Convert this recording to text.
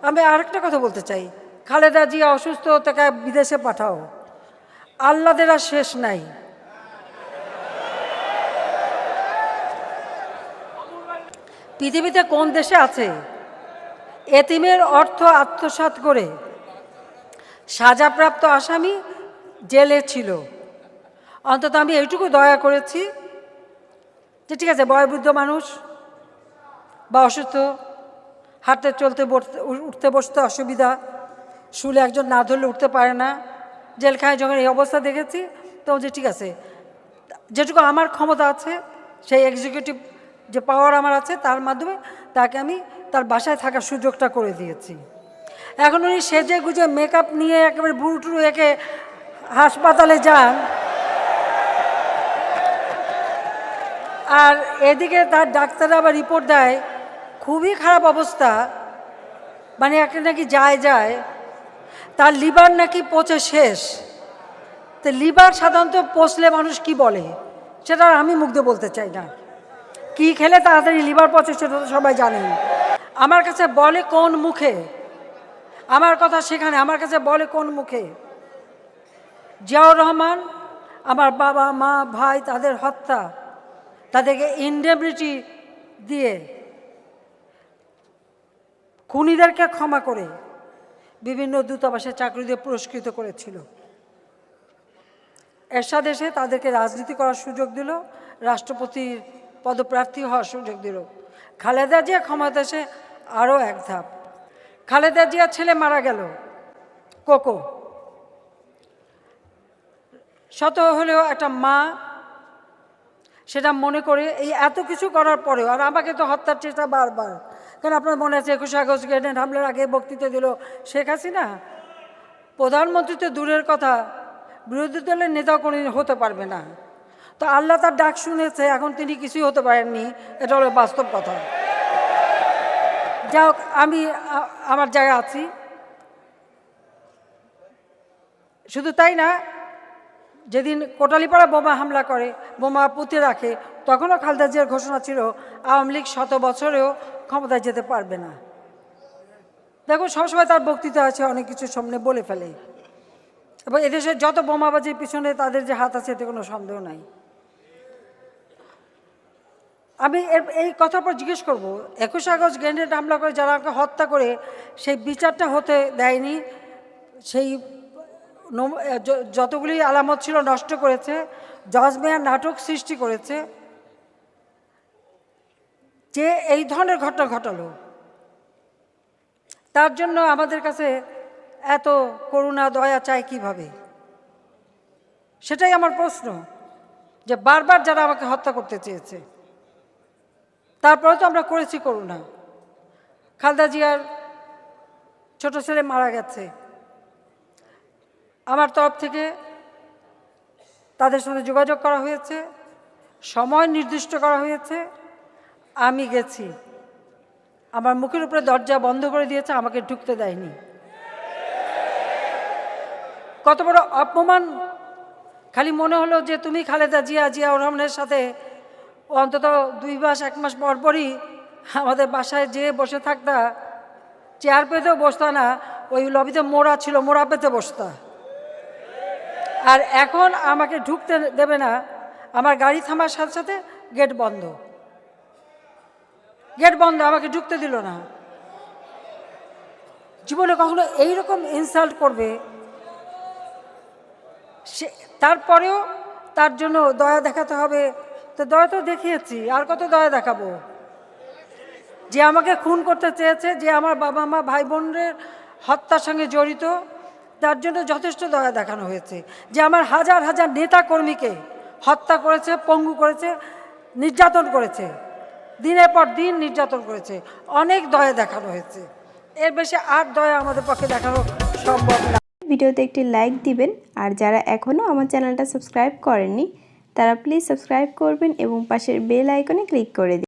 আমি আরেকটা কথা বলতে চাই, খালেদা জিয়া অসুস্থ, তাকে বিদেশে পাঠাও, আল্লাদের আর শেষ নাই। পৃথিবীতে কোন দেশে আছে এতিমের অর্থ আত্মসাৎ করে সাজাপ্রাপ্ত আসামি জেলে ছিল? অন্তত আমি এইটুকু দয়া করেছি যে ঠিক আছে, বয়োবৃদ্ধ মানুষ বা অসুস্থ, হাঁটতে চলতে উঠতে বসতে অসুবিধা, শুলে একজন না ধরলে উঠতে পারে না, জেলখানায় যখন এই অবস্থা দেখেছি তো যে ঠিক আছে, যেটুকু আমার ক্ষমতা আছে, সেই এক্সিকিউটিভ যে পাওয়ার আমার আছে তার মাধ্যমে তাকে আমি তার বাসায় থাকার সুযোগটা করে দিয়েছি। এখন উনি সেজে গুজে মেকআপ নিয়ে একেবারে বুড়ো টুরু একে হাসপাতালে যান, আর এদিকে তার ডাক্তাররা আবার রিপোর্ট দেয় খুবই খারাপ অবস্থা, মানে একটা নাকি যায় তার লিভার নাকি পচে শেষ। তো লিভার সাধারণত পচলে মানুষ কি বলে সেটা আমি মুখ দিয়ে বলতে চাই না, কি খেলে তাড়াতাড়ি লিভার পচে সেটা তো সবাই জানেন। আমার কাছে বলে কোন মুখে, আমার কথা সেখানে, আমার কাছে বলে কোন মুখে? জিয়াউর রহমান, আমার বাবা মা ভাই তাদের হত্যা, তাদেরকে ইনডেমনিটি দিয়ে খুনিদেরকে ক্ষমা করে বিভিন্ন দূতাবাসে চাকরি দিয়ে পুরস্কৃত করেছিল। এরশাদ এসে তাদেরকে রাজনীতি করার সুযোগ দিল, রাষ্ট্রপতির পদপ্রার্থী হওয়ার সুযোগ দিল। খালেদা জিয়া ক্ষমতা এসে আরও এক ধাপ। খালেদা জিয়ার ছেলে মারা গেল, কোকো। শত হলেও একটা মা সেটা মনে করে এই এত কিছু করার পরেও, আর আমাকে তো হত্যার চেষ্টা বারবার, কারণ আপনার মনে আছে 21 আগস্ট গ্রেনেড হামলার আগে বক্তৃতা দিল শেখ হাসিনা, প্রধানমন্ত্রী তো দূরের কথা, বিরোধী দলের নেতাও কোনোদিন হতে পারবে না। তো আল্লাহ তার ডাক শুনেছে, এখন তিনি কিছুই হতে পারেননি, এটা হলো বাস্তব কথা। যাই হোক, আমি আমার জায়গায় আছি। শুধু তাই না, যেদিন কোটালীপাড়া বোমা হামলা করে, বোমা পুঁতে রাখে, তখনও খালেদা জিয়ার ঘোষণা ছিল আওয়ামী লীগ 100 বছরেও ক্ষমতায় যেতে পারবে না। দেখো, সবসময় তার বক্তৃতা আছে, অনেক কিছু সামনে বলে ফেলে, এবং এদেশের যত বোমাবাজির পিছনে তাদের যে হাত আছে এতে কোনো সন্দেহ নাই। আমি এই কথার পর জিজ্ঞেস করব, 21 আগস্ট গ্রেনেড হামলা করে যারা আমাকে হত্যা করে সেই বিচারটা হতে দেয়নি, সেই যতগুলি আলামত ছিল নষ্ট করেছে, জজ মেয়ার নাটক সৃষ্টি করেছে, যে এই ধরনের ঘটনা ঘটালো, তার জন্য আমাদের কাছে এত করুণা দয়া চাই কিভাবে? সেটাই আমার প্রশ্ন, যে বারবার যারা আমাকে হত্যা করতে চেয়েছে, তারপরে তো আমরা করেছি করুণা। খালেদা জিয়ার ছোট ছেলে মারা গেছে, আমার তরফ থেকে তাদের সাথে যোগাযোগ করা হয়েছে, সময় নির্দিষ্ট করা হয়েছে, আমি গেছি, আমার মুখের উপরে দরজা বন্ধ করে দিয়েছে, আমাকে ঢুকতে দেয়নি। কত বড় অপমান! খালি মনে হলো যে তুমি খালেদা জিয়াউর রহমানের সাথে অন্তত 2 মাস 1 মাস পরপরই আমাদের বাসায় যেয়ে বসে থাকতা, চেয়ার পেতেও বসতা না, ওই লবিতে মোড়া ছিল, মোড়া পেতে বসতা। আর এখন আমাকে ঢুকতে দেবে না, আমার গাড়ি থামার সাথে সাথে গেট বন্ধ, আমাকে ঢুকতে দিল না। জীবনে কখনো এইরকম ইনসাল্ট করবে? সে তারপরেও তার জন্য দয়া দেখাতে হবে, তো দয়া তো দেখিয়েছি, আর কত দয়া দেখাবো? যে আমাকে খুন করতে চেয়েছে, যে আমার বাবা মা ভাই বোনের হত্যার সঙ্গে জড়িত, তার জন্য যথেষ্ট দয়া দেখানো হয়েছে। যে আমার হাজার হাজার নেতা কর্মীকে হত্যা করেছে, পঙ্গু করেছে, নির্যাতন করেছে, দিনের পর দিন নির্যাতন করেছে, অনেক দয়া দেখানো হয়েছে। এর বেশি আর দয়া আমাদের পক্ষে দেখানো সম্ভব না। ভিডিওতে একটি লাইক দিবেন, আর যারা এখনও আমার চ্যানেলটা সাবস্ক্রাইব করেননি তারা প্লিজ সাবস্ক্রাইব করবেন এবং পাশের বেল আইকনে ক্লিক করে দিন।